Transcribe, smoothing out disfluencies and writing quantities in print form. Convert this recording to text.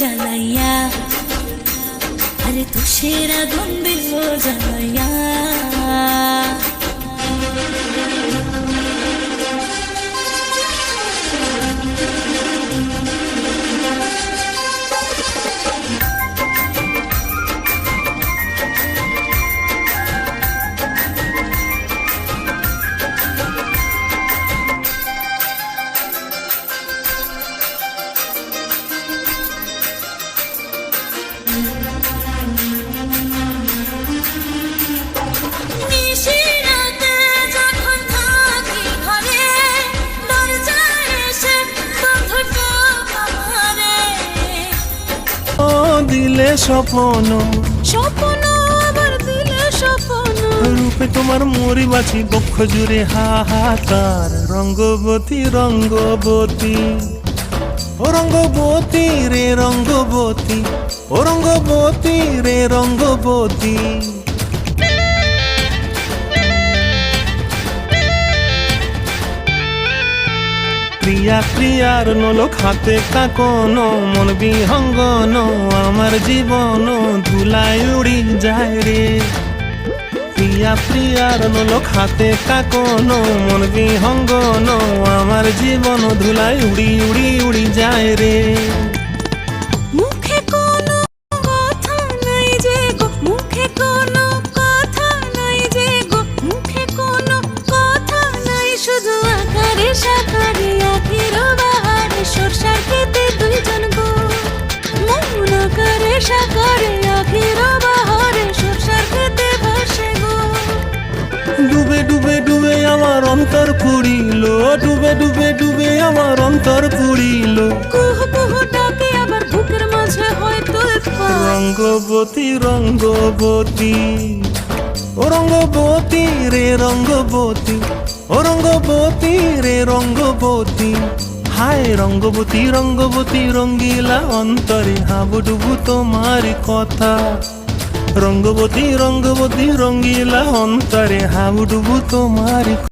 জ্বালাইয়া, আরে তুষের আগুন দিল জ্বালাইয়া। দিলে স্বপন, স্বপ্ন আবার দিলে স্বপ্ন, রূপে তোমার মরি বাছি বক্ষ জুড়ে হাহাকার। রঙ্গবতী রঙ্গবতী ও রঙ্গবতী রে রঙ্গবতী, ও রঙ্গবতী রে রঙ্গবতী। প্রিয়া প্রিয়ার নলক হাতে কাকন, মন বিহঙ্গন আমার জীবন ধুলায় উড়ি যায় রে। প্রিয়া প্রিয়ার নলক হাতে কাকন, মন বিহঙ্গন আমার জীবন ধুলায় উড়ি উড়ি উড়ি যায় রে। মুখে কোনো কথা নাই যে গো, মুখে কোনো কথা নাই যে গো, মুখে কোনো কথা নাই, শুধু আকারে সাকারে আখির বাহারে সরষার খেতে দুইজন গো। মন আকারে সাকারে আখির বাহারে সরষার খেতে ভাসে গো। ডুবে ডুবে ডুবে আমার অন্তর পুড়িল, ডুবে ডুবে ডুবে আমার অন্তর পুড়িল। কুহু কুহু ডাকে আবার বুকের মাঝে হয় তুলপাত। রঙ্গবতী রঙ্গবতী ও রঙ্গবতী রে রঙ্গবতী, ও রঙ্গবতী রে রঙ্গবতী। হায় রঙ্গবতী রঙ্গবতী রঙ্গিলা অন্তরে হাবুডুবু তোমার কথা। রঙ্গবতী রঙ্গবতী রঙ্গিলা অন্তরে হাবুডুবু তোমার